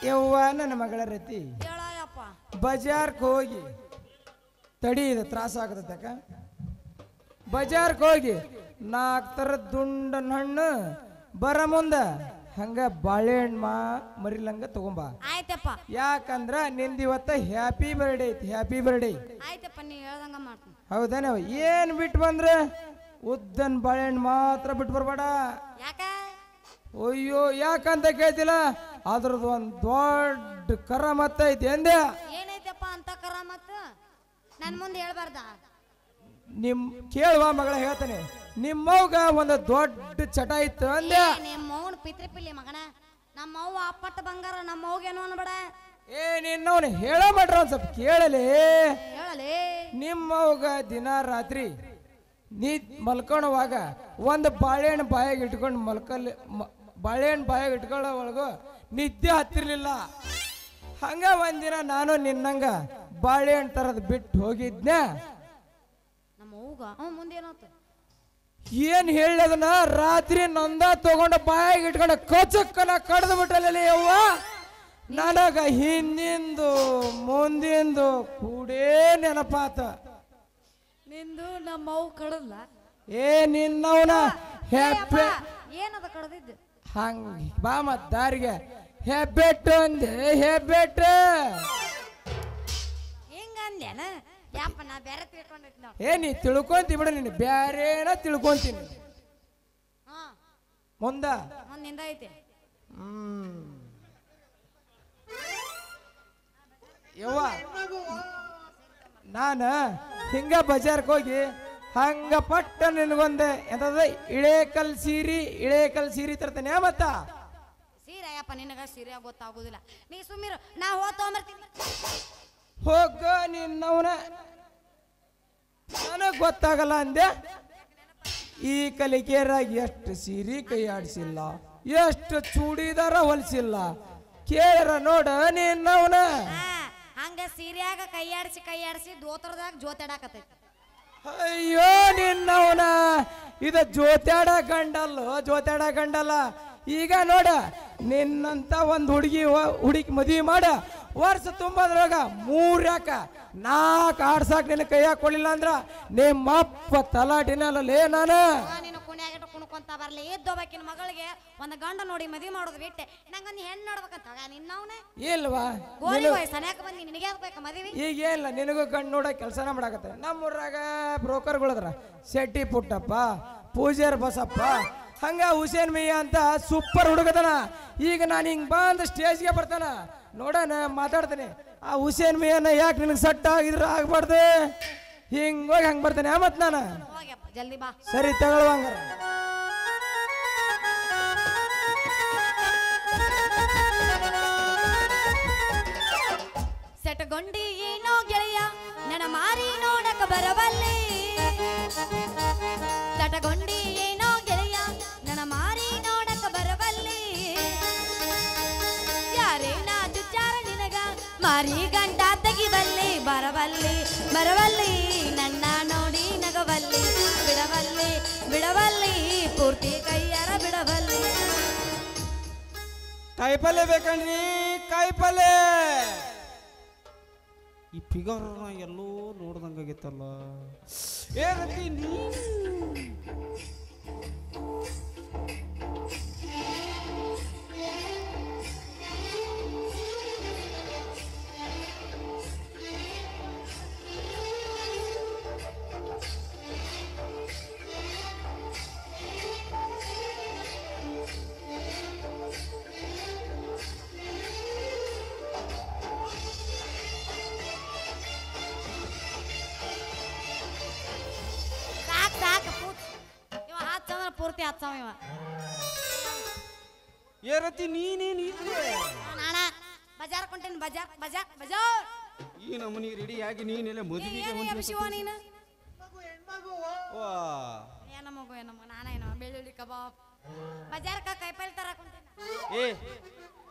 ಯವ್ವ ನನ್ನ ಮಗಳ ರತಿ ಹೇಳಯಪ್ಪ ಬಜಾರ್ಗೆ ಹೋಗಿ ತಡಿ ಇದು ತ್ರಾಸ ಆಗತಕ್ಕ ಬಜಾರ್ಗೆ ಹೋಗಿ 4 ಥರದ ದುಂಡನ ಹಣ್ಣು ಬರ ಮುಂದ ಹಂಗ ಬಾಳೆಹಣ್ಣು ಮರಿಲಂಗ ತಗೊಂಬ ಆಯ್ತಪ್ಪ ಯಾಕಂದ್ರ ನಿಂದಿವತ್ತ ಹ್ಯಾಪಿ ಬರ್ಡೇ ಐತಿ ಹ್ಯಾಪಿ ಬರ್ಡೇ ಆಯ್ತಪ್ಪ ನೀ ಹೇಳ್ದಂಗ ಮಾಡ್ತೀನಿ ಹೌದಾನ ಏನ್ ಬಿಟ್ಟು ಬಂದ್ರ ಉದ್ದನ್ ಬಾಳೆಹಣ್ಣು ಮಾತ್ರ ಬಿಟ್ಟು ಬರ್ಬೇಡ ಯಾಕ ಅಯ್ಯೋ ಯಾಕಂತ ಕೇಳ್ತಿಲ್ಲ ಅದ್ರದ್ದು ಒಂದ್ ದೊಡ್ಡ ಕರಾಮತ್ ಐತಿ ಅಂದೆ ಏನೈತಪ್ಪ ಅಂತ ಕರ ಮತ್ತ ನನ್ ಮುಂದೆ ಹೇಳ್ಬಾರ್ದ ನಿಮ್ ಕೇಳುವ ಮಗಳ ಹೇಳ್ತಾನೆ ನಿಮ್ಮವ್ಗ ಒಂದು ದೊಡ್ಡ ಚಟ ಇತ್ತು ಅಂದೆ ನಿಮ್ಮ ಮೌನ್ ಪಿತ್ರಿಪಿಲ್ಲಿ ಮಗನ ನಮ್ಮ ಅವ್ವ ಅಪ್ಪಟ್ಟ ಬಂಗಾರ ನಮ್ಮ ಅವ್ಗೇನು ಅನ್ಬೇಡ ಏ ನಿನ್ನವನು ಹೇಳೋ ಮಾಡ್ರ ಒಂದ್ ಸ್ವಲ್ಪ ಕೇಳಲಿ ಹೇಳಲೇ ನಿಮ್ಮವ್ಗ ದಿನ ರಾತ್ರಿ ನೀ ಮಲ್ಕೊಳ್ಳುವಾಗ ಒಂದು ಬಾಳೆಹಣ್ಣು ಬಾಯಾಗ ಇಟ್ಕೊಂಡು ಬಾಳೆಹಣ್ಣು ಬಾಯಾಗ ಇಟ್ಕೊಳ್ಳೋ ಒಳಗು ನಿದ್ದೆ ಹತ್ತಿರ್ಲಿಲ್ಲ ಹಂಗ ಒಂದಿನ ನಾನು ನಿನ್ನಂಗ ಬಾಳೆಹಣ್ಣು ತರದ್ ಬಿಟ್ಟು ಹೋಗಿದ್ನ ನಮ್ಮ ಅವ್ಗ ಮುಂದೆ ಏನಾಯ್ತು ಏನ್ ಹೇಳದನ್ನ ರಾತ್ರಿ ನೊಂದ ತಗೊಂಡು ಬಾಯಾಗ ಇಟ್ಕೊಂಡು ಕಚಕ್ಕನ ಕಡ್ದು ಬಿಟ್ಟಲ್ಲಿ ಅವ್ವ ನನಗ ಹಿಂದಿಂದು ಮುಂದಿಂದು ಕೂಡೇ ನೆನಪಾತ ನಿಂದು ನಮ್ಮ ಅವ್ ಕಡಲ್ಲ ಏ ನಿನ್ನವನ ಹೆಬ್ಬೆ ಏನದ ಕಡದಿದ್ದು ಹಂಗ ಬಾ ಮತ್ ದಾರಿಗೆ ಹೆಬ್ಬೆಟ್ಟು ಅಂದೆ ಹೆಬ್ಬೆಟ್ಟು ಹಿಂಗಂದ್ಯಾನ ಯಾಪ ನಾ ಬೇರೆ ತಿಳ್ಕೊಂಡೈತಿ ನಾವು ಏ ನೀ ತಿಳ್ಕೊಂತಿ ಬಿಡ ನೀನು ಬ್ಯಾರೇನ ತಿಳ್ಕೊಂತೀನಿ ಹಾ ಮುಂದ ಮುಂದಿಂದ ಐತಿ ಯವ್ವ ನಾನ ಹಿಂಗ ಬಜಾರ್ಗೆ ಹೋಗಿ ಹಂಗ ಪಟ್ಟ ನಿನಗೊಂದೆ ಎಂತದ ಇಳೇಕಲ್ ಸೀರಿ ತರ್ತೇನೆ ಮತ್ತ ಸೀರೆ ಅಯ್ಯಪ್ಪ ನಿನಗ ಸೀರೆ ಗೊತ್ತಾಗುದಿಲ್ಲ ನೀ ಸುಮ್ಮಿರು ನಾ ಹೋಗ್ ತಗೊಂಬರ್ತೀನಿ ಹೋಗ ನಿನ್ನವನ ನನಗ್ ಗೊತ್ತಾಗಲ್ಲ ಅಂದೆ ಈ ಕಲಿಕೆಯರಾಗ ಎಷ್ಟು ಸೀರೆ ಕೈ ಆಡಿಸಿಲ್ಲ ಎಷ್ಟು ಚೂಡಿದಾರ ಹೊಲಿಸಿಲ್ಲ ಕೇಳರ ನೋಡ ನಿನ್ನವನ ಹಂಗ ಸೀರೆಯಾಗ ಕೈ ಆಡಿಸಿ ದೋತ್ರದಾಗ ಜೋತಾಡಕತ್ತೈತಿ ಅಯ್ಯೋ ನಿನ್ನವನ ಇದ ಜೋತ್ಯಾಡ ಗಂಡಲ್ಲ ಈಗ ನೋಡ ನಿನ್ನಂತ ಒಂದು ಹುಡುಗಿ ಮದುವೆ ಮಾಡ ವರ್ಷ ತುಂಬದ್ರಾಗ 3 ಯಾಕ 4 ಆಡ್ಸಾಕ್ ನಿನ್ನ ಕೈಯಾಗ ಕೊಡ್ಲಿಲ್ಲ ಅಂದ್ರ ನಿಮ್ಮಪ್ಪ ತಲಾಟಿನಲ್ಲೇ ನಾನು ನೀನು ಕುಣ್ಯಾಗಿಟ್ಟು ಕುಣ್ಕೊಂತ ಬರ್ಲಿ ಇದ್ದೋಬೇಕಿನ ಮಗಳಿಗೆ ಒಂದು ಗಂಡ ನೋಡಿ ಮದುವೆ ಮಾಡೋದು ಬಿಟ್ಟೆ ನಂಗೊಂದು ಹೆಣ್ಣು ನೋಡ್ಬೇಕಂತ ನಿನ್ನವನೇ ಇಲ್ವಾ ಗೋಲಿ ವಯಸ್ಸನ್ಯಾಕ ಬಂದಿ ನಿನಗೆ ಆಗ್ಬೇಕ ಮದುವೆ ಈಗ ಏನಿಲ್ಲ ನಿನಗೂ ಗಂಡು ನೋಡ ಕೆಲಸನ ಮಾಡಾಕತ್ತ ನಮ್ಮೂರಾಗ ಬ್ರೋಕರ್ಗಳದ್ರ ಶೆಟ್ಟಿ ಪುಟ್ಟಪ್ಪ ಪೂಜಾರ್ ಬಸಪ್ಪ ಹಂಗ ಹುಸೇನ್ ಮಿಯಾ ಅಂತ ಸೂಪರ್ ಹುಡುಗದನ ಈಗ ನಾನು ಹಿಂಗ್ ಬಂದ ಸ್ಟೇಜ್ಗೆ ಬರ್ತಾನ ನೋಡೋಣ ಮಾತಾಡ್ತೇನೆ ಆ ಹುಸೇನ್ ಮಿಯಾನ ಯಾಕೆ ನಿನಗೆ ಸಟ್ಟ ಆಗಿದ್ರ ಆಗ್ಬಾರ್ದು ಹಿಂಗೋಗಿ ಹಂಗೆ ಬರ್ತಾನೆ ಮತ್ ನಾನು ಹೋಗ್ಯಪ್ಪ ಜಲ್ದಿ ಬಾ ಸರಿ ತಗೊಳ್ಳುವಂಗ ಸೆಟಗೊಂಡಿ ಏನೋ ಗೆಳೆಯ ನನ್ನ ಮಾರಿ ನೋಡಕ ಬರಬಲ್ಲಿ ಸೆಟಗೊಂಡಿ ಏನೋ ಗೆಳೆಯ ನನ್ನ ಮಾರಿ ನೋಡಕ ಬರಬಲ್ಲಿ ಯಾರೇನ ದುಚಾರ ನಿನಗ ಮಾರಿ ಗಂಟ ತೆಗಿಬಲ್ಲಿ ಬರಬಲ್ಲಿ ನನ್ನ ನೋಡಿ ನಗಬಲ್ಲಿ ಬಿಡಬಲ್ಲಿ ಪೂರ್ತಿ ಕೈಯಾರ ಬಿಡಬಲ್ಲಿ ಕಾಯಿಪಲ್ಲೆ ಬೇಕಣ್ರಿ ಕಾಯಿಪಲ್ಲೆ ಈ ಫಿಗರ್ ಎಲ್ಲೋ ನೋಡ್ದಂಗಾಗೈತಲ್ಲ ಏನಂತಿ ನೀ ಪೂರ್ತಿ ಹಚ್ಚವ ಇವ ಏನಂತಿ ನೀನೇನು ನಾನ ಬಜಾರ್ ಕೊಂಟೇನಿ ಬಜಾರ್ ಈ ನಮ್ಮನಿ ರೆಡಿ ಆಗಿ ನೀನೆಲ್ಲ ಮದುವೆಗೆ ಶಿವ ನೀನು ವಾ ಏನ ಮಗು ನಾನೇನೋ ಬೆಳ್ಳುಳ್ಳಿ ಕಬಾಬ್ ಬಜಾರ್ಕ ಕೈಪಲ್ ತರಕೊಂಟೇನಿ ಏ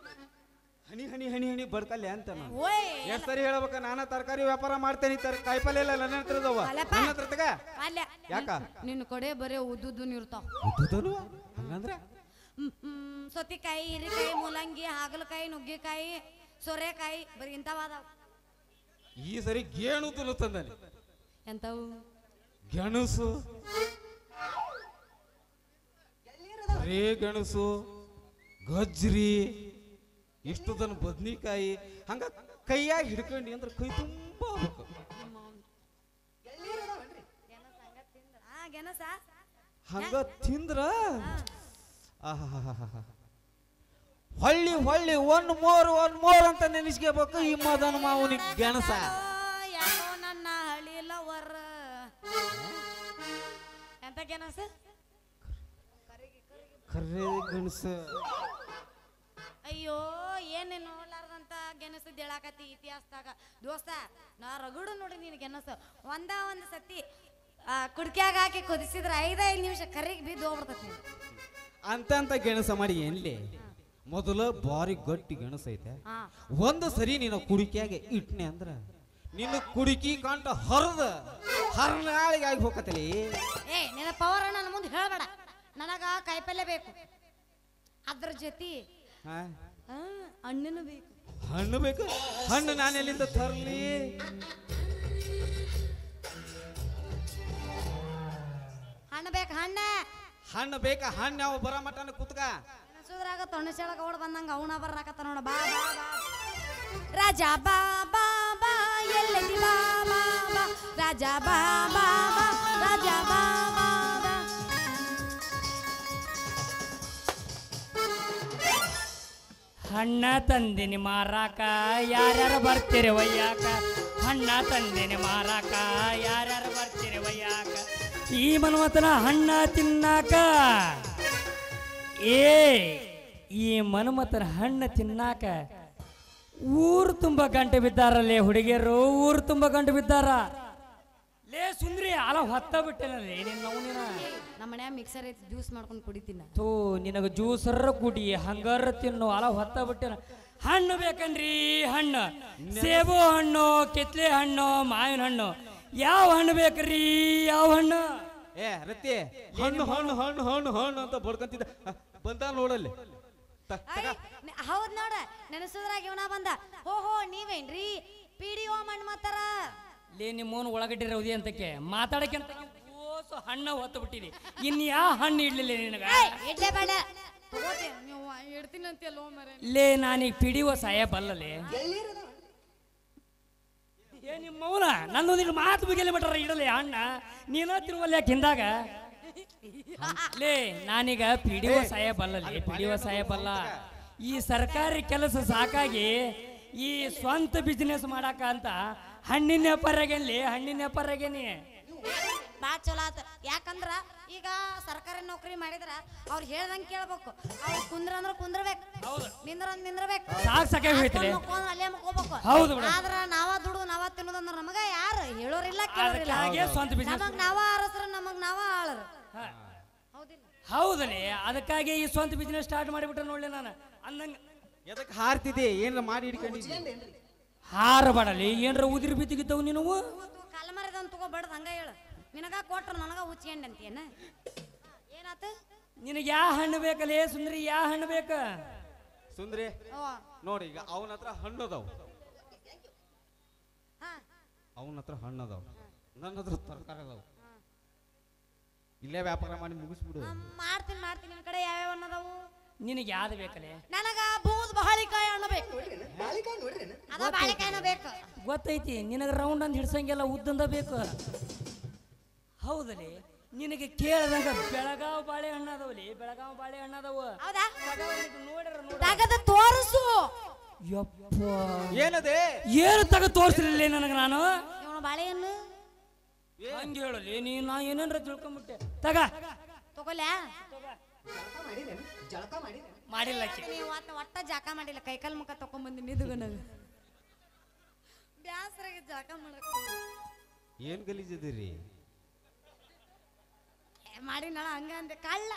ಹನಿ ಹನಿ ಹನಿ ಹನಿ ಬಡ್ಕಲ್ಯ ಅಂತ ನಾನು ಓಯ್ ಎಷ್ಟು ಸರಿ ಹೇಳ್ಬೇಕ ನಾನ ತರಕಾರಿ ವ್ಯಾಪಾರ ಮಾಡ್ತೇನೆ ಕಾಯಿಪಲ್ಲೆ ಎಲ್ಲ ನನ್ನ ಹತ್ರ ಇದಾವ ನನ್ನ ಹತ್ರ ತಗ ಅಲ್ಲ ಯಾಕ ನಿನ್ನ ಕಡೆ ಬರೇ ಉದ್ದುದ್ದು ಇರ್ತಾವ ಉದ್ದುದನು ಹಂಗಂದ್ರೆ ಸೊತ್ತಿಕಾಯಿ ಹಿರಿಕಾಯಿ ಮೂಲಂಗಿ ಹಾಗಲಕಾಯಿ ನುಗ್ಗಿಕಾಯಿ ಸೊರೆಕಾಯಿ ಬರೀ ಇಂಥವಾದವು. ಈ ಸರಿ ಗೇಣು ತಂದಾನೆ. ಎಂತವು? ಗೆಣಸು, ರೇ ಗೆಣಸು, ಗಜ್ರಿ, ಎಷ್ಟು ತನ ಬದ್ನಿಕಾಯಿ ಹಂಗ ಕೈಯಾಗಿ ಹಿಡ್ಕೊಂಡಿ ಅಂದ್ರೆ ಕೈ ತುಂಬಾ ಗೆಣಸ ಹಂಗ ತಿಂದ್ರ ಹೊಳ್ಳಿ ಹೊಳ್ಳಿ ಒನ್ ಮೋರ್ ಅಂತ ನೆನೆಸ್ಕೋಬೇಕು ಈ ಮದನ ಮಾವನಿಗೆ ಗೆಣಸ. ಯಾಕೋ ನನ್ನ ಹಳ್ಳಿಲವರ ಎಂತ ಗೆಣಸ? ಕರ್ರೆ ಗೆಣಸ. ಅಯ್ಯೋ ಏನೇ ನೋಡ್ಲಾರ್ದಂತ ಗೆಣಸದ್ ಹೇಳಾಕತಿ ಇತಿಹಾಸದಾಗ. ದೋಸ್ತ ನಾ ರಗಡು ನೋಡಿ ನೀನು ಗೆಣಸ ಒಂದ್ ಸತಿ ಕುಡ್ಕ್ಯಾಗ ಹಾಕಿ ಕುದಿಸಿದ್ರೆ 5 ನಿಮಿಷ ಕರಿಗೆ ಬಿದ್ದು ಹೋಗ್ಬಿಡ್ತತಿ. ಅಂತ ಗೆಣಸ ಮಾಡಿ ಏನ್ಲಿ ಮೊದಲ ಬಾರಿ ಗಟ್ಟಿ ಗೆಣಸ ಐತೆ. ಒಂದು ಸರಿ ನೀನು ಕುಡಿಕೆಯಾಗೆ ಇಟ್ನೆ ಅಂದ್ರ ನಿನ್ನ ಕುಡಿಕಿ ಕಂಟ ಹರನಾಳಿಗೆ ಆಗಿ ಹೋಗತ್ತಲಿ. ಏ ನಿನ್ನ ಪವರ್ ನನ್ನ ಮುಂದೆ ಹೇಳ್ಬೇಡ. ನನಗ ಕಾಯಿಪಲ್ಲೆ ಬೇಕು, ಅದ್ರ ಜೊತೆ ಹಣ್ಣು ಬೇಕು. ಹಣ್ಣು ಬೇಕು? ಹಣ್ಣು ನಾನು ಎಲ್ಲಿಂದ ತರಲಿ? ಹಣ್ಣು ಬೇಕು. ಹಣ್ಣು ಬೇಕಾ? ಹಣ್ಣು ಯಾವ ಬರ ಮಟನ ಕುತ್ಕ ಸುದ್ರಾಗ ತೊಣಸೆಳಗ ಓಡ್ ಬಂದಂಗ ಅವನ ಬರ್ರಾಕತ್ತ ನೋಡ. ಬಾ ಬಾ ಬಾ ರಾಜ ಬಾ ಬಾ ಬಾ ಎಲ್ಲದಿ ಬಾ ಬಾ ಬಾ ರಾಜ ಬಾ ಬಾ ಬಾ ರಾಜ ಬಾ ಬಾ ಬಾ. ಹಣ್ಣ ತಂದಿನಿ ಮಾರಾಕ ಯಾರ್ಯಾರು ಬರ್ತೀರಿ ಒಯ್ಯಾಕ, ಹಣ್ಣ ತಂದಿನಿ ಮಾರಾಕ ಯಾರ್ಯಾರು ಬರ್ತೀರಿ ಒಯ್ಯಾಕ, ಈ ಮನ್ಮಥನ ಹಣ್ಣ ತಿನ್ನಾಕ. ಈ ಮನ್ಮಥನ ಹಣ್ಣು ತಿನ್ನಾಕ ಊರು ತುಂಬ ಗಂಟೆ ಬಿದ್ದಾರಲ್ಲೇ ಹುಡುಗಿಯರು, ಊರು ತುಂಬ ಗಂಟೆ ಬಿದ್ದಾರ. ಲೇ ಸುಂದ್ರಿ ಅಲ ಹೊತ್ತ ಬಿಟ್ಟೇನಲ್ಲಿ ನಿನ್ನ ನಮ್ಮ ಮನ್ಯಾಗ ಮಿಕ್ಸರ್ ಐತಿ, ಜ್ಯೂಸ್ ಮಾಡ್ಕೊಂಡು ಕುಡಿತೀನಿ. ಥೂ ನಿನಗ ಜ್ಯೂಸರ ಕುಡಿ ಹಂಗಾರ ತಿನ್ನು ಅಲ ಹೊತ್ತ ಬಿಟ್ಟೇನ. ಹಣ್ಣು ಬೇಕನ್ರಿ ಹಣ್ಣು, ಸೇಬು ಹಣ್ಣು, ಕಿತ್ಲೆ ಹಣ್ಣು, ಮಾವಿನ ಹಣ್ಣು, ಯಾವ ಹಣ್ಣು ಬೇಕ್ರಿ? ಯಾವ ಹಣ್ಣು? ರತ್ತಿ ಹಣ್ಣು ಹಣ್ಣು ಹಣ್ಣು ಹಣ್ಣು ಹಣ್ಣು ಅಂತ ಬಡ್ಕಂತಿದ್ದ ಬಂದ ನೋಡಲ್ಲಿ. ಹೌದ್ ನೋಡ ನೆನಸುದ್ರಾಗ ಇವನ ಬಂದ. ಓಹೋ ನೀವೇನ್ರಿ PDO ಮಣ್ಮತ್ತಾರ? ಲೇ ನಿಮ್ಮವನು ಒಳಗಡೆ ರೌದಿ ಅಂತಕ್ಕೆ ಮಾತಾಡಕ್ಕಿಂತ ಓಸು ಹಣ್ಣ ಹೊತ್ತು ಬಿಟ್ಟಿರಿ. ಇನ್ ಯಾವ ಹಣ್ಣು ಇಡ್ಲಿಲ್ಲ ನಿನಗ? ಇಡ್ಲೇ ಬೇಡ ನೀವು ಇಡ್ತೀನಿ ಅಂತೀಯಲ್ಲೋ ಮರೆ. ಲೇ ನಾನೀಗ PDO ಸಾಯ ಬಲ್ಲಲೇ. ಏ ನಿಮ್ಮವನ ನನ್ನೊಂದಿಗೆ ಮಾತು ಬಿಗಲಿ ಬಿಟ್ರ ಇಡಲಿ ಹಣ್ಣ ನೀನ ತಿರುವಲ್ಲಿ ಯಾಕೆ ಹಿಂದಾಗ? ಲೇ ನಾನೀಗ PDO ಸಾಯ ಬಲ್ಲಲೇ, PDO ಸಾಯ ಬಲ್ಲ. ಈ ಸರ್ಕಾರಿ ಕೆಲಸ ಸಾಕಾಗಿ ಈ ಸ್ವಂತ ಬಿಸ್ನೆಸ್ ಮಾಡಾಕ ಅಂತ ಹಣ್ಣಿನ ವ್ಯಾಪಾರಾಗೇನ್ಲಿ, ಹಣ್ಣಿನ ವ್ಯಾಪಾರಾಗೇನಿ. ಬಾ ಚಲೋ ಆತ. ಯಾಕಂದ್ರ ಈಗ ಸರ್ಕಾರಿ ನೌಕರಿ ಮಾಡಿದ್ರ ಅವ್ರು ಹೇಳ್ದಂಗೆ ಕೇಳ್ಬೇಕು. ಅವ್ರು ಕುಂದ್ರ ಅಂದ್ರ ಕುಂದ್ರಬೇಕು, ನಿಂದ್ರ ನಿಂದ್ರಬೇಕು, ಸಾಕಾಗಿ ಹೋಯ್ತಲೆ ಅಲ್ಲೇ ಮಕ್ಕೋಬೇಕು. ಹೌದು. ಆದ್ರ ನಾವ ದುಡು ನಾವ ತಿನ್ನೋದಂದ್ರ ನಮಗ ಯಾರು ಹೇಳೋರಿಲ್ಲ ಕೇಳೋರಿಲ್ಲ. ನಮಗ್ ನಾವ ಆರಸ್ರ ನಮಗ್ ನಾವ ಆಳರು. ಹೌದಲೇ ಅದಕ್ಕಾಗಿ ಈ ಸ್ವಂತ ಬಿಸ್ನೆಸ್ ಸ್ಟಾರ್ಟ್ ಮಾಡಿಬಿಟ್ಟ ನೋಡ್ಲಿ ನಾನು ಅಂದಂಗ. ಎದಕ್ಕೆ ಹಾರ್ತಿದೆ? ಏನ್ರ ಮಾಡಿ ಹಿಡ್ಕೊಂಡಿದ್ದೆ? ಹಾರಬಾಡಲಿ ಏನ್ರ ಉದಿರಿ ಬಿತ್ತಿಗಿದ್ದವು ನೀನು. ಕಾಲಮರದನ್ ತಗೋಬಾರ್ದು ಹಂಗ ಹೇಳು. ನಿನಗ ಕೊಟ್ರ ನನಗ ಉಚ್ಕೊಂಡ್ ಅಂತೀಯನ? ಏನಾತ? ನಿನಗೆ ಯಾವ ಹಣ್ಣು ಬೇಕಲ್ಲೇ ಸುಂದ್ರಿ? ಯಾವ ಹಣ್ಣು ಬೇಕ? ಸುಂದ್ರಿ ನೋಡಿ ಈಗ ಅವನ ಹತ್ರ ಹಣ್ಣು ಅದಾವ, ಅವನ ಹತ್ರ ಹಣ್ಣು ಅದಾವ, ನನ್ನ ಹತ್ರ ತರಕಾರಿ ಅದಾವ. ಇಲ್ಲೇ ವ್ಯಾಪಾರ ಮಾಡಿ ಮುಗಿಸ್ಬಿಡು. ಮಾಡ್ತೀನಿ ಮಾಡ್ತೀನಿ. ನಿನ್ ಕಡೆ ಯಾವ್ಯಾವ ಹಣ್ಣು ಅದಾವು? ನಿನಗೆ ಯಾವ್ದು ಬೇಕಲ್ಲೇ? ನನಗ ಬೂದ್ ಬಾಳಿಕಾಯಿ ಹಣ್ಣು ಬೇಕು. ಅದ ಬಾಳಿಕಾಯಿನ ಬೇಕು. ಗೊತ್ತೈತಿ ನಿನಗೆ ರೌಂಡ್ ಅಂತ ಹಿಡ್ಸಂಗೆಲ್ಲ ಉದ್ದಂದ ಬೇಕು. ಹೌದಲೇ ನಿನಗೆ ಕೇಳದಂಗ ಬೆಳಗಾವ್ ಬಾಳೆಹಣ್ಣು ಅದಾವಲಿ, ಬೆಳಗಾವ್ ಬಾಳೆಹಣ್ಣು ಅದಾವ. ಹೌದಾ? ನೋಡ್ರ ತಗದ ತೋರಿಸು. ಯಪ್ಪ ಏನದೆ? ಏನು ತಗ ತೋರಿಸಲಿಲ್ಲ ನನಗೆ ನಾನು. ಇವನು ಬಾಳೆಹಣ್ಣು ಹಂಗೆ ಹೇಳಲಿ ನೀ ನಾ ಏನೇನ್ರ ತಿಳ್ಕೊಂಬಿಟ್ಟೆ. ತಗ ತಗೊಲ್ಲ. ಮಾಡಿಲ್ಲ ನೀವು ಒಟ್ಟ ಜಾಕ ಮಾಡಿಲ್ಲ. ಕೈಕಾಲ್ ಮುಖ ತಕೊಂಡ್ ಬಂದಿ ನಿದುಗ ನನಗೆ ಬ್ಯಾಸರಾಗಿ ಜಾಕ ಮಾಡಕ್. ಏನ್ ಗಲೀಜದಿರಿ ಮಾಡಿ ನಳ ಹಂಗ ಅಂದೆ. ಕಳ್ಳ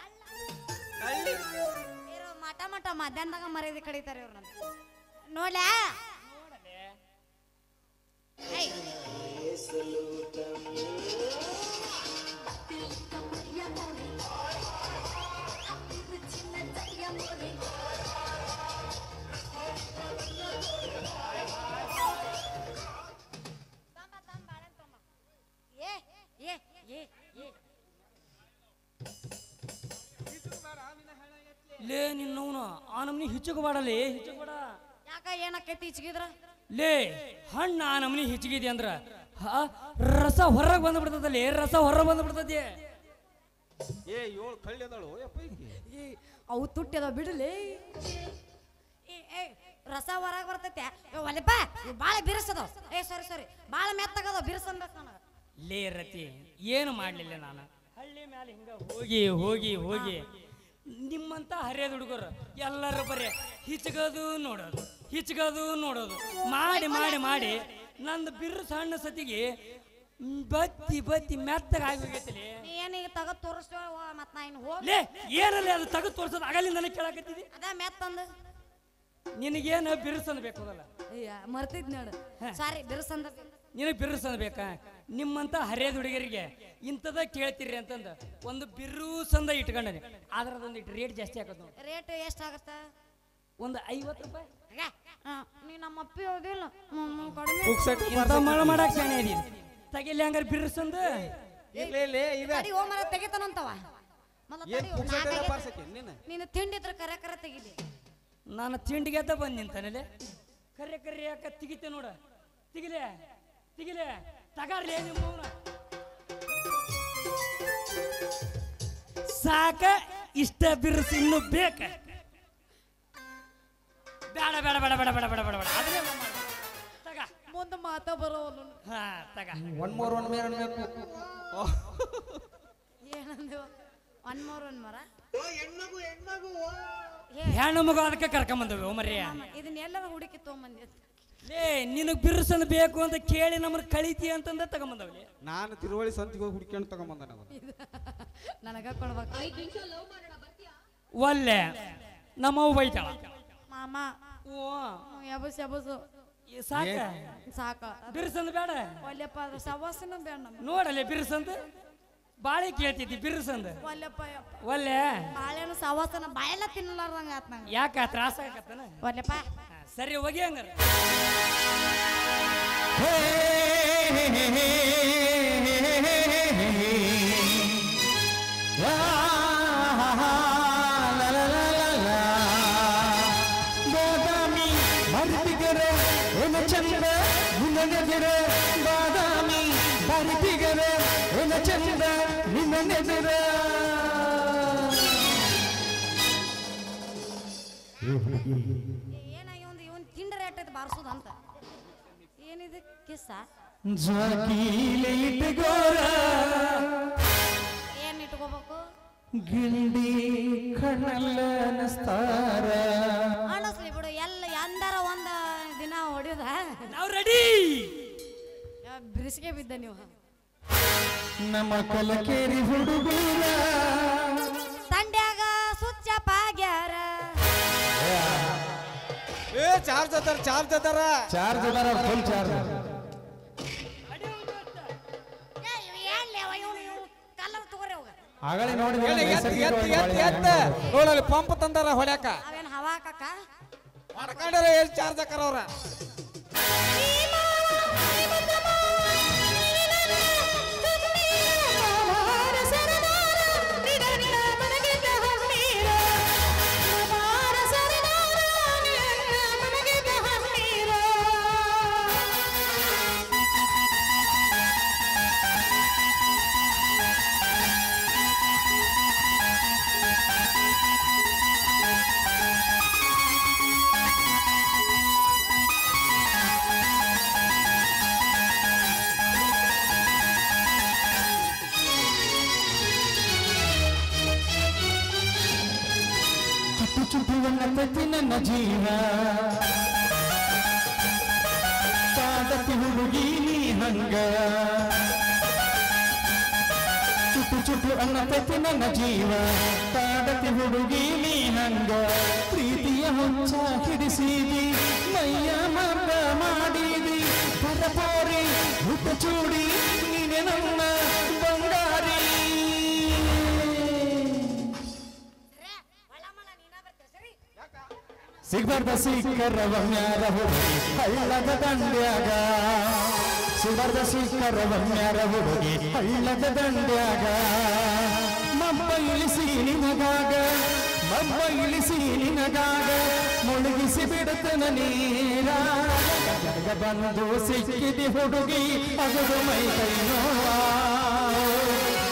ಇರೋ ಮಠ ಮಠ ಮಧ್ಯಾಹ್ನದಾಗ ಮರ್ಯಾದೆ ಕಡಿತಾರೆ ಇವ್ರು. ನೋಡ್ಲ ಲೇ ನಿನ್ನವನು ಆ ನಮ್ನಿ ಹಿಚ್ಚಕಬೇಡಲೇ ಹಿಚ್ಚಕಬೇಡ. ಯಾಕ ಏನಕ್ಕೈತಿ ಈಚಗಿದ್ರ ಲೇ ಹಣ್ಣ ಆ ನಮ್ನಿ ಹಿಚ್ಚಗಿದೆ ಅಂದ್ರ ರಸ ಹೊರಗೆ ಬಂದ್ಬಿಡ್ತದಲ್ಲಿ ರಸ ಹೊರಗೆ ಬಂದ್ಬಿಡ್ತದೆ. ಏ ಏಳು ಕಳ್ಳಿ ಅದಾಳು ಯಪ್ಪ ಈಕಿ. ಅವು ತುಟ್ಟಿದ ಬಿಡಲಿ ರಸ ಹೊರಗೆ ಬರ್ತೈತೆ ಒಲೆಪ್ಪ ಭಾಳ ಬಿರ್ಸದವ್. ಸರಿ ಭಾಳ ಮೆತ್ತಗದ ಬಿರ್ಸನ್ಬೇಕು ನನಗೆ. ಲೇ ರತಿ ಏನು ಮಾಡ್ಲಿಲ್ಲ ನಾನು ಹಳ್ಳಿ ಮ್ಯಾಲೆ ಹಿಂಗ ಹೋಗಿ ಹೋಗಿ ಹೋಗಿ ನಿಮ್ಮಂತ ಹರಿಯದ ಹುಡುಗರು ಎಲ್ಲರೂ ಬರೀ ಹಿಚ್ಕೋದು ನೋಡೋದು ಹಿಚ್ಕೋದು ನೋಡೋದು ಮಾಡಿ ಮಾಡಿ ಮಾಡಿ ನಂದು ಬಿರು ಸಣ್ಣ ಸತಿಗೆ ಬತ್ತಿ ಬತ್ತಿ ಮೆತ್ತಗ ಆಗೋಗೈತಿಲಿ. ಏನೀಗ ತಗದ್ ತೋರಿಸ್ತೇವ ಮತ್ ನಾ ಇನ್ನು ಹೋಗಿ ಲೇ ಏನಲ್ಲ ಅದು ತೆಗೆದು ತೋರ್ಸೋದು ಆಗಲಿಂದ ನನಗೆ ಕೇಳಾಕತ್ತಿದಿ. ಅದ ಮೆತ್ತಂದು ನಿನಗೇನು ಬಿರುಸಂದ್ ಬೇಕಲ್ಲ ಮರ್ತಿದ್ ನೋಡು. ಸಾರಿ ಬಿರ್ಸಂದ ನಿನಗೆ ಬಿರುಸಂದ್ ಬೇಕಾ? ನಿಮ್ಮಂತ ಹರಿಯದ ಹುಡುಗರಿಗೆ ಇಂಥದ ಕೇಳ್ತೀರಿ ಅಂತಂದ ಒಂದು ಬಿರುಸಂದ ಇಟ್ಕೊಂಡನೆ ಆದ್ರೆ ಅದೊಂದು ಇಟ್ಟು ರೇಟ್ ಜಾಸ್ತಿ ಆಗತ್ತೆ ನೋಡಿ. ರೇಟ್ ಎಷ್ಟಾಗತ್ತ? ಒಂದು 50 ರೂಪಾಯಿ. ನೀ ನಮ್ಮ ಅಪ್ಪಿ ಹೋದಿಲ್ಲ ಕಡಿಮೆ ಇಂಥ ಮಳ ಮಾಡಕ್ ಶಾಣೆ ಇದೀನಿ ತಗಿಲಿ ಹಂಗಾರೆ ಬಿರುಸಂದ ತಡಿ ಹೋ ಮರ ತೆಗಿತಾನಂತವ. ನೀನು ತಿಂಡಿದ್ರ ಕರೆ ತೆಗಿಲಿ. ನಾನು ತಿಂಡಿಗೆ ಎದ್ದ ಬಂದು ನಿಂತಾನಲೆ ಕರೆ ಕರೆ ಯಾಕ ತೆಗಿತೆ ನೋಡ ತೆಗಿಲೆ ತೆಗಿಲೆ ತಗಾರ್ಲಿ ನಿಮ್ಮವನ ಸಾಕ ಇಷ್ಟ ಬಿರುಸು ಇನ್ನು ಬೇಕ ಬೇಡ ಬೇಡ ಬೇಡ ಬೇಡ ಬೇಡ ಬೇಡ ಬೇಡ ಬೇಡ ಅದನ್ನೇ ತಗ ಮುಂದೆ ಮಾತಾ ಬರೋವಲ್ಲ. ಹಾ ತಗ ಏನಂದು ಒಂದ್ ಮರ ಹೆಣ್ಣು ಮಗು ಅದಕ್ಕೆ ಕರ್ಕೊಂಬಂದವು ಮರ್ಯ. ಇದನ್ನ ಎಲ್ಲರ ಹುಡುಕಿ ತೊಗೊಂಬಂದಿ. ಲೇ ನಿನಗ್ ಬಿರುಸಂದ್ ಬೇಕು ಅಂತ ಕೇಳಿ ನಮ್ಮನ್ನ ಕಳಿತಿ ಅಂತಂದ ತಗೊಂಬಂದವ್ಲಿ. ನಾನು ತಿರುವಳಿ ಸಂತಿಗೆ ಹೋಗಿ ಹುಡ್ಕೊಂಡು ತಗೊಂಬಂದ ನನಗ ಕೊಡ್ಬೇಕು. ಒಲ್ಲೆ ನಮ್ಮವ್ ಬೈತಾಳ ಮಾಮ ಓ ಎಬಸ್ ಎಬಸು ಸಾಕ ಸಾಕ ಬಿರುಸಂದ್ ಬೇಡ ಒಲ್ಲೆಪ್ಪ ಅದ್ರ ಸವಾಸನ ಬೇಡ ನಮ್ಗೆ. ನೋಡಲೆ ಬಿರುಸಂದ್ ಬಾಳೆ ಕೇಳ್ತಿದ್ದಿ ಬಿರುಸಂದ್ ಒಲ್ಲೆಪ್ಪ ಒಲ್ಲೆ ಬಾಳೆನು ಸವಾಸನ ಬಾಳೆಲ್ಲ ತಿನ್ನಲಾರ್ದಂಗ ಆತ್ ನಂಗೆ. ಯಾಕ ತ್ರಾಸ ಆಗತ್ತನ? ಒಲ್ಲೆಪ್ಪ ಸರಿ ಹೋಗಿ ಹಂಗಾರ. ಬಾದಾಮಿ ಬರಿತಿಗರೆ ಏನ ಚಂದ ನಿನ್ನನೆದಿರೆ ಬಾದಾಮಿ ಬರಿತಿಗರೆ ಏನ ಚಂದ ನಿನ್ನನೆದಿರೆ. ಏನ ಇವನ್ ತಿಂಡ್ರೆ ಎಟ್ಟೈತೆ ಬಾರಿಸೋದು ಅಂತ ಏನಿದೆ ಕಿಸ್ಸ ಜಾಕೀಲೆ ಇಟ್ಕೋರ ಏನ್ ಇಟ್ಕೋಬೇಕು? ಗಿಂಡಿ ಕಣ್ಣಲ್ಲ ನಸ್ತಾರ ಅಣಸ್ಲಿ ಬಿಡು ಎಲ್ಲ ಎಂದಾರ ಒಂದ ದಿನ ಹೊಡಿಯೋದ ನಾವು ರೆಡಿ. ಬಿರುಸಿಗೆ ಬಿದ್ದ ನೀವು. ನಮ್ಮ ಕಲಕೇರಿ ಹುಡುಗರ ಸಂಡ್ಯಾಗ ಸುಚ್ಚ ಪಾಗ್ಯಾರ ಏ ಚಾರ್ಜ್ ಅದಾರ ಚಾರ್ಜ್ ಅದಾರ ಚಾರ್ಜ್ ಅದಾರ ಫುಲ್ ಚಾರ್ಜ್. ಕಲ್ಲರ್ ತಗೋರಿ ಅವಾಗ ಆಗಲೇ ನೋಡಿ ನೋಡಲ್ಲಿ ಪಂಪ್ ತಂದಾರ ಹೊಡ್ಯಾಕ ಅವೇನ್ ಹವಾ ಹಾಕಕ್ಕ ಮಾಡ್ಕೊಂಡಾರ ಎಷ್ಟು ಚಾರ್ಜ್ ಹಾಕಾರ ಅವ್ರ. ಚುಟುವನ್ನತತಿ ನನ್ನ ಜೀವ ಕಾದತಿ ಹುಡುಗಿ ನೀ ಹಂಗ ಚುಟು ಚುಟು ಅನ್ನತತಿ ನನ್ನ ಜೀವ ಕಾದತಿ ಹುಡುಗಿ ನೀ ಹಂಗ ಪ್ರೀತಿಯ ಹುಚ್ಚ ಹಿಡಿಸಿದಿ ಮೈಯ ಮರ್ದ ಮಾಡಿದಿ ಪರಪೋರಿ ಹುಟ್ಟ ಚೂಡಿ ನೀನೆ ನನ್ನ ಬಂಗಾರಿ. ಸಿಗ್ಬಾರ್ದ ಸಿಕ್ಕರವ ಮ್ಯಾರ ಹೋಗಿ ಹಳ್ಳದ ದಂಡ್ಯಾಗ ಸುಡದ ಸಿಕ್ಕರ ಒಮ್ಮ್ಯಾರ ಹುಡುಗಿ ಹಳ್ಳದ ದಂಡ್ಯಾಗ ಮಬ್ಬ ಇಳಿಸಿ ನಿನಗಾಗ ಮಬ್ಬ ಇಳಿಸಿ ನಿನಗಾಗ ಮುಳುಗಿಸಿ ಬಿಡುತ್ತನ ನೀರ ಬಂದು ಸಿಕ್ಕಿದಿ ಹುಡುಗಿ ಅದು ಮೈ ಕೈ ನೋವ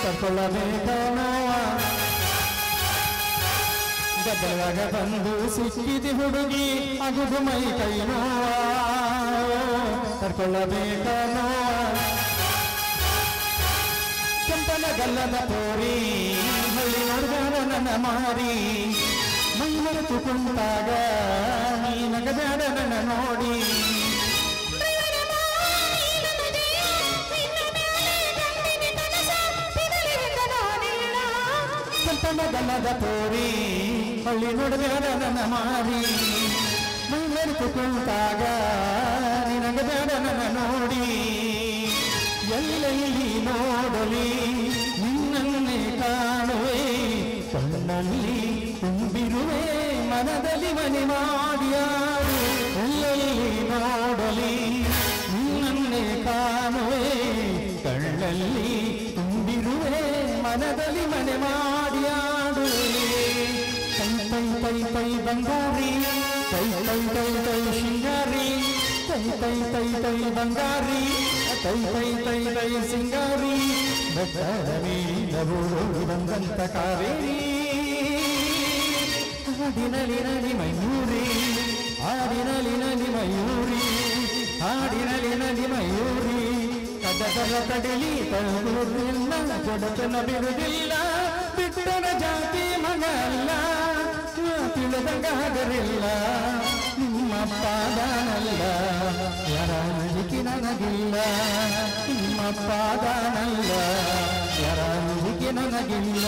ತಗೊಳ್ಳಬೇಕ ನೋವ ಗದ್ದಲಾಗ ಬಂದು ಸಿಕ್ಕಿದಿ ಹುಡುಗಿ ಅಗುದು ಮೈ ಕೈ ನೋವ ಕರ್ಕೊಳ್ಳಬೇಕ ನೋವ ಕೆಂಪನ ಗಲ್ಲದ ತೋರಿ ಹಳ್ಳಿ ನೋಡ್ದಾರ ನನ್ನ ಮಾರಿ ಮೈ ಮರೆತು ಕುಂತಾಗ ನೀ ನಗದಾಡ ನನ್ನ ನೋಡಿ ಕೆಂಪನ ಗಲ್ಲದ ತೋರಿ ಹಳ್ಳಿ ನೋಡ್ದಾರ ನನ್ನ ಮಾರಿ ಮೈ ಮರೆತು ಕುಂತಾಗ ನೀ ನಗದಾಡ ನನ್ನ ನೋಡಿ ಎಲ್ಲೆಲ್ಲಿ ನೋಡಲಿ ನಿನ್ನನ್ನೇ ಕಾಣುವೆ ಕಣ್ಣಲ್ಲಿ ತುಂಬಿರುವೆ ಮನದಲ್ಲಿ ಮನೆ ಮಾಡಿಯಾರು ಎಲ್ಲೆಲ್ಲಿ ನೋಡಲಿ ನಿನ್ನನ್ನೇ ಕಾಣುವೆ ಕಣ್ಣಲ್ಲಿ ತುಂಬಿರುವೆ ಮನದಲ್ಲಿ ಮನೆ ಮಾಡಿಯಾಡುವೆ ಕೈ ಕೈ ಕೈ ಕೈ ಬಂಗಾರಿ ಕೈ ಕೈ ಕೈ ಕೈ ಶೃಂಗಾರಿ ಕೈ ಕೈ ಕೈ ಕೈ ಬಂಗಾರಿ ಕೈ ಕೈ ಕೈ ಕೈ ಸಿಂಗಾರಿ ಬೆಟ್ಟದಲ್ಲಿ ಬಂದಂತ ಕಾವೇರಿ ಹಾಡಿನಲಿ ನಲಿ ಮಯೂರಿ ಹಾಡಿನಲಿ ನಲಿ ಮಯೂರಿ ಹಾಡಿನಲಿ ನಲಿ ಮಯೂರಿ ಕದಗಲ ಕಡಲಿ ತಳುವುದಿಲ್ಲ ಜೊಡತನ ಬಿಡುವುದಿಲ್ಲ ಬಿಟ್ಟನ ಜಾತಿ ಮಗಲ್ಲ ತಿಳಿದಂಗಾಗರಿಲ್ಲ ನಿಮ್ಮ ಪಾದನಲ್ಲ ಯಾರ ನಂಬಿಕೆ ನನಗಿಲ್ಲ ನಿಮ್ಮ ಪಾದನಲ್ಲ ಯಾರ ನಂಬಿಕೆ ನನಗಿಲ್ಲ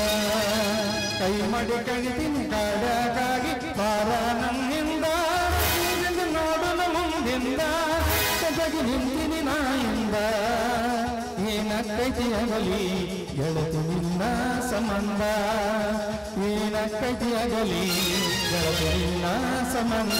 ಕೈ ಮಾಡಿ ಕಣಿತೀನಿ ಕಾಡಾಗಿ ಬಾರ ನನ್ನಿಂದ ನೋಡಲು ಮುಂದಿಂದ ಜಗಿ ನಿಂತಿನಿ ನಾಯಿಂದ ಏನಕ್ಕೈತಿಯಾಗಲಿ ಗೆಳತಿ ನಿನ್ನ ಸಂಬಂಧ ಏನಕ್ಕೈತಿಯಾಗಲಿ ಗೆಳತಿ ನಿನ್ನ ಸಂಬಂಧ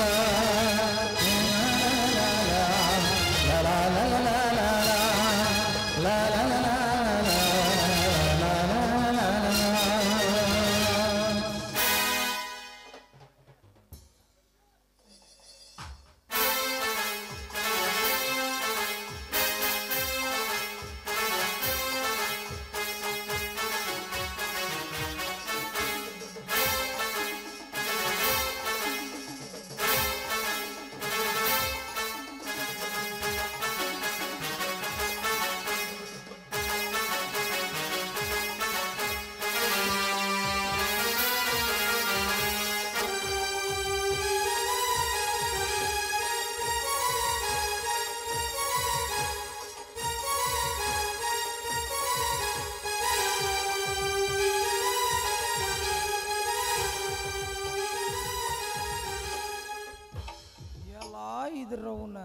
ಇದ್ರವನ್ನ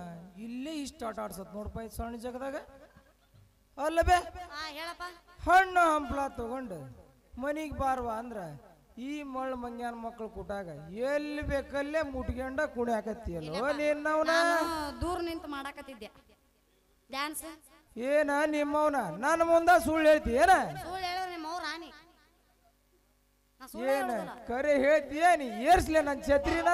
ಇಲ್ಲೇ ಇಷ್ಟ ಆಟ ಆಡ್ಸತ್ ನೋಡಪ್ಪ ಇದು ಸಣ್ಣ ಜಗದಾಗ ಅಲ್ಲ ಬೇ ಹೇಳಪ್ಪ ಹಣ್ಣು ಹಂಪ್ಲ ತಗೊಂಡು ಮನಿಗೆ ಬಾರ್ವಾ ಅಂದ್ರ ಈ ಮಳ್ಳ ಮಂಗ್ಯಾನ ಮಕ್ಕಳು ಕೂಟಾಗ ಎಲ್ಲಿ ಬೇಕಲ್ಲೇ ಮುಟ್ಕೊಂಡ ಕುಣಿಯಾಕತ್ತಿಯಲ್ಲೋ ನೀನವನ ದೂರ ನಿಂತು ಮಾಡಾಕತ್ತಿದ್ದೆ ಡ್ಯಾನ್ಸ್ ಏನ ನಿಮ್ಮವನ ನನ್ನ ಮುಂದ ಸುಳ್ಳು ಹೇಳ್ತಿ ಏನ ಸುಳ್ಳು ಹೇಳೋ ನಿಮ್ಮ ಅವ್ರ ರಾಣಿ ಏನ ಕರೆ ಹೇಳ್ತೀಯ ನೀ ಏರ್ಸ್ಲೆ ನನ್ನ ಛತ್ರಿನ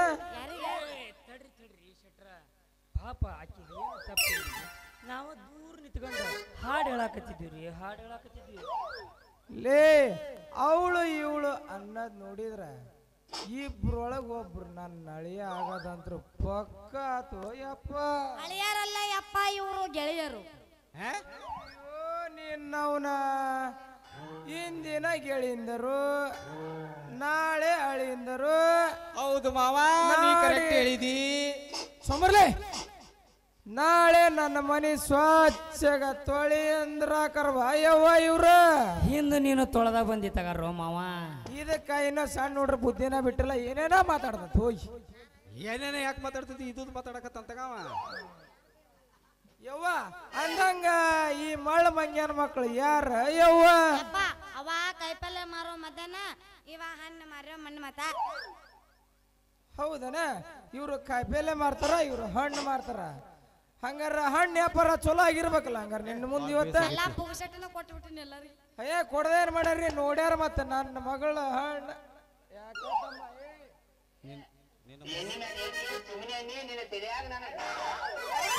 ಪಾಪ ಆಕಿ ತಪ್ಪಿಲ್ಲ ನಾವು ದೂರ ನಿಂತ್ಕೊಂಡು ಹಾಡು ಹೇಳಾಕತ್ತಿದ್ವಿ ಹಾಡು ಹೇಳಾಕತ್ತಿದ್ವಿ ಲೇ ಅವಳು ಇವಳು ಅನ್ನೋದ್ ನೋಡಿದ್ರ ಇಬ್ರೊಳಗ ಒಬ್ರು ನನ್ನ ಅಳಿಯ ಆಗದಂತ್ರ ಪಕ್ಕ ಆತು ಯಪ್ಪ ಅಳಿಯಾರಲ್ಲ ಯಪ್ಪ ಇವರು ಗೆಳೆಯರು ನಿನ್ನವನ ಇಂದಿನ ಗೆಳಿಂದರು ನಾಳೆ ಅಳಿಂದರು ಹೌದು ಮಾವ ನೀ ಕರೆಕ್ಟ್ ಹೇಳಿದಿ ಸೋಮರ್ಲೆ ನಾಳೆ ನನ್ನ ಮನೆ ಸ್ವಚ್ಛಗ ತೊಳಿ ಅಂದ್ರ ಕರ್ವ ಯವ್ವ ಇವ್ರ ಹಿಂದೆ ನೀನು ತೊಳೆದಾಗ ಬಂದಿ ತಗಾರೋ ಮಾವ ಇದಕ್ಕ ಇನ್ನ ಸಣ್ಣ ನೋಡ್ರ ಬುದ್ಧಿನ ಬಿಟ್ಟಿಲ್ಲ ಏನೇನ ಮಾತಾಡ್ದ ಹೋಗಿ ಏನೇನ ಯಾಕೆ ಮಾತಾಡ್ತಿದ್ದಿ ಇದು ಮಾತಾಡಕತ್ತಂತಗವ ಯವ್ವ ಅಂದಂಗ ಈ ಮಳ್ಳ ಮಂಗ್ಯಾನ ಮಕ್ಕಳು ಯಾರ ಯವ್ವ ಅವ ಕೈಪಲ್ಯ ಮಾರೋ ಮಧ್ಯಾಹ್ನ ಇವ ಹಣ್ಣು ಮಾರೋ ಮಣ್ಣು ಮತ ಹೌದನ ಇವ್ರು ಕಾಯಿಪಲ್ಲೆ ಮಾರ್ತಾರ ಇವ್ರು ಹಣ್ಣು ಮಾರ್ತಾರ ಹಂಗಾರ ಹಣ್ಣು ವ್ಯಾಪಾರ ಚಲೋ ಆಗಿರ್ಬೇಕಲ್ಲ ಹಂಗಾರ ನಿನ್ನ ಮುಂದೆ ಇವತ್ತ ಎಲ್ಲಾ ಪುಗ್ಸೆಟ್ಟನ ಕೊಟ್ಬಿಟ್ಟಿನಿ ಎಲ್ಲರಿಗೆ ಅಯ್ಯ ಕೊಡದೇನ್ ಮಾಡ್ಯಾರ್ರಿ ನೋಡ್ಯಾರ ಮತ್ತೆ ನನ್ನ ಮಗಳ ಹಣ್ಣು ಯಾಕಮ್ಮ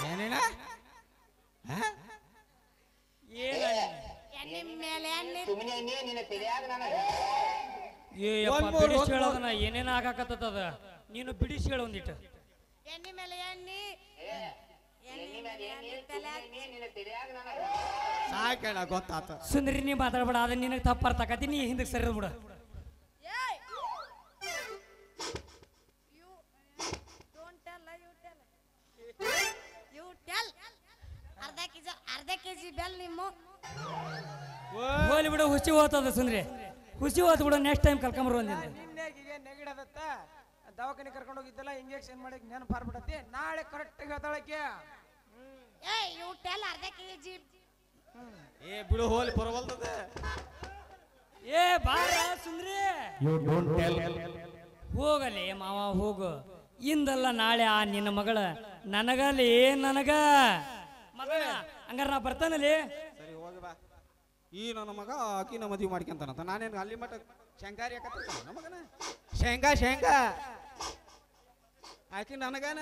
ಏನೇನ ಎಣ್ಣೆ ಮೇಲೆ ಎಣ್ಣೆ ಬಿಡಿಸಿ ಹೇಳೋದನ್ನ ಏನೇನ ಆಗಾಕತ್ತದ ನೀನು ಬಿಡಿಸಿ ಹೇಳ ಒಂದಿಟ್ಟು ಎಣ್ಣೆ ಮೇಲೆ ಎಣ್ಣೆ ಎಣ್ಣೆ ಮೇಲೆ ಎಣ್ಣೆ ತಲೆ ಸಾಕೇಳ ಗೊತ್ತಾತ ಸುಂದ್ರಿ ನೀ ಮಾತಾಡ್ಬೇಡ ಅದನ್ನ ನಿನಗೆ ತಪ್ಪ ಅರ್ಥ ಆಕತಿ ನೀ ಹಿಂದಕ್ಕೆ ಸರಿ ಬಿಡ ಅರ್ಧ ಕೆಜಿ ಬೆಲ್ ನಿಮ್ಮ ಹೋಲಿ ಬಿಡು ಹುಸಿ ಹೋತದ ಸುಂದ್ರಿ ಹುಸಿ ಹೋತ್ ಬಿಡು ನೆಕ್ಸ್ಟ್ ಟೈಮ್ ಕರ್ಕೊಂಬರು ಒಂದಿನ ನಿನ್ನೆಗೆ ನೆಗಡದತ್ತ ದವಾಖಾನೆ ಕರ್ಕೊಂಡು ಹೋಗಿದ್ದಲ್ಲ ಇಂಜೆಕ್ಷನ್ ಮಾಡಿ ನೆನಪಾರ್ಬಿಡತಿ ನಾಳೆ ಕರೆಕ್ಟ್ ಹೇಳ್ತಾಳಕ್ಕೆ ಯು ಟೆಲ್ ಅರ್ಧ ಕೆಜಿ ಏ ಬಿಡು ಹೋಲಿ ಬರವಲ್ತದ ಏ ಬಾರ ಸುಂದ್ರಿ ಯು ಡೋಂಟ್ ಟೆಲ್ ಹೋಗಲಿ ಮಾವ ಹೋಗು ಇಂದಲ್ಲ ನಾಳೆ ಆ ನಿನ್ನ ಮಗಳ ನನಗಲಿ ನನಗ ಮಗನ ಹಂಗಾರ ನಾ ಬರ್ತಾನಲ್ಲಿ ಸರಿ ಹೋಗಿ ಬಾ ಈ ನನ್ನ ಮಗ ಆಕಿನ ಮದುವೆ ಮಾಡ್ಕೊಂತಾನಂತ ನಾನೇನು ಅಲ್ಲಿ ಮಟ್ಟ ಶೇಂಗಾರಿ ಯಾಕತ್ತ ಮಗನ ಶೇಂಗಾ ಆಕಿ ನನಗನ